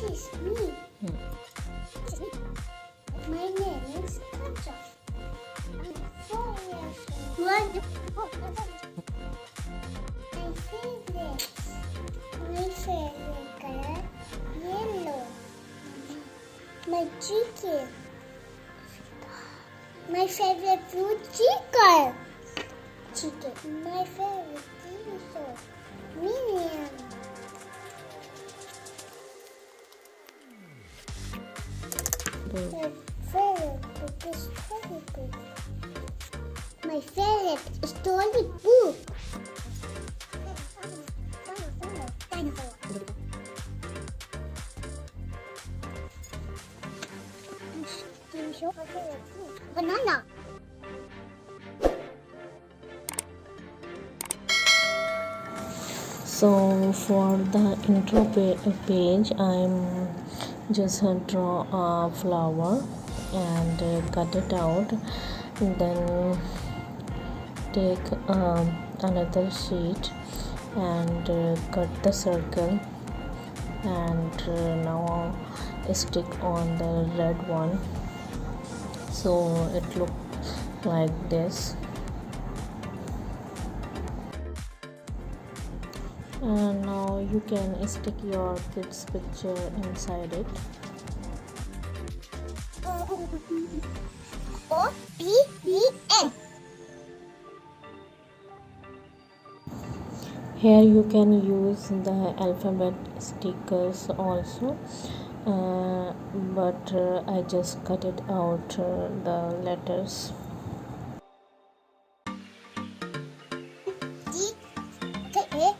is me. This is me. My name is Kanzah. I'm 4 years old. My favorite color, yellow. My chicken. My favorite fruit, chicken. My favorite TV show, Minion. My favorite book is storybook. My favorite storybook. Banana. So for the intro page, I'm just draw a flower and cut it out. Then take another sheet and cut the circle, and now stick on the red one, so it looks like this. And now you can stick your kids picture inside it. O-P-E-N. Here you can use the alphabet stickers also, but I just cut it out the letters. D-K-A-S-A.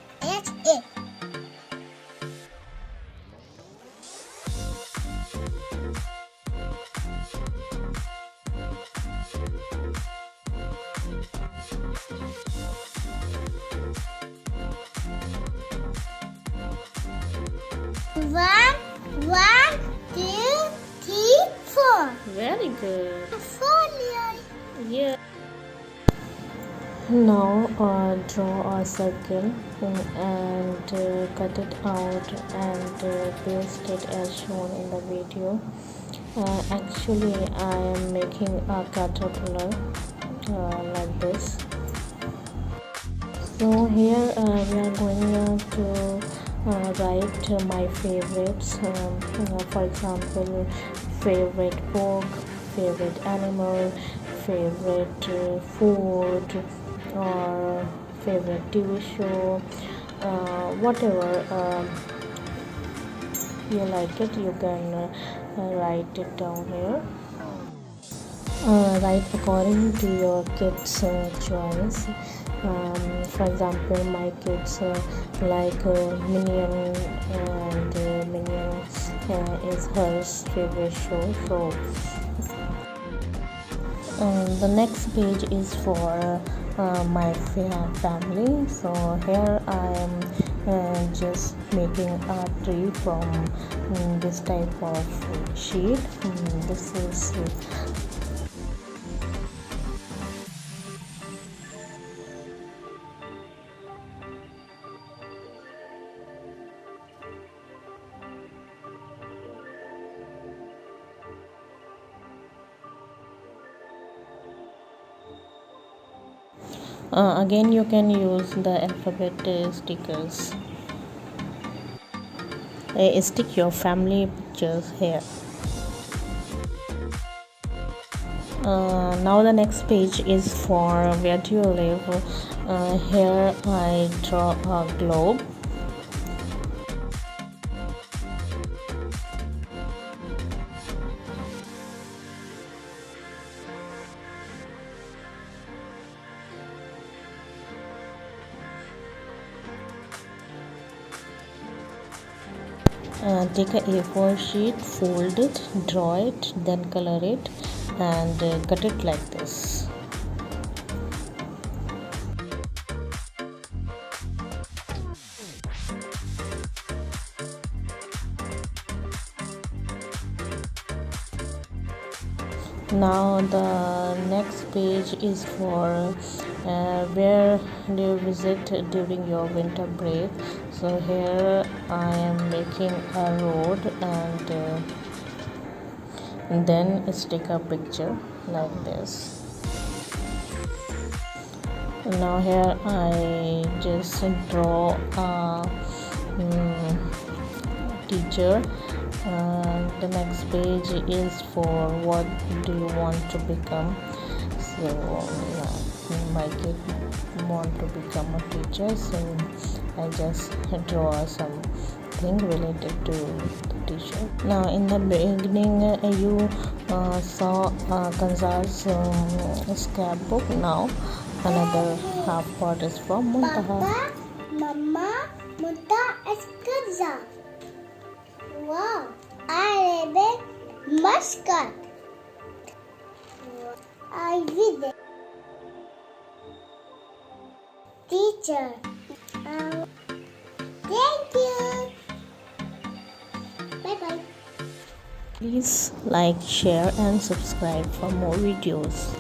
One, 2, 3, 4. Very good. Folio. Yeah. Now draw a circle and cut it out and paste it as shown in the video. Actually, I am making a caterpillar like this. So here we are going to write my favorites. For example, favorite book, favorite animal, favorite food, or favorite TV show, whatever you like it, you can write it down here. Write according to your kids' choice. For example, my kids like Minion, and Minion is her favorite show. So the next page is for my family. So here I am just making a tree from this type of sheet. This is again you can use the alphabet stickers. Stick your family pictures here. Now the next page is for where do you live. Here I draw a globe. Take a A4 sheet, fold it, draw it, then color it and cut it like this. Now the next page is for where do you visit during your winter break. So here I am making a road and then stick a picture like this. Now here I just draw a teacher. The next page is for what do you want to become. So my kid want to become a teacher, so I just draw something related to the teacher. Now in the beginning you saw Kanzah's scrapbook. Now another half part is from muntaha. Papa, Mama, muntaha is Kanzah. Wow, I live in Muscat. I read it. Teacher. Thank you. Bye bye. Please like, share and subscribe for more videos.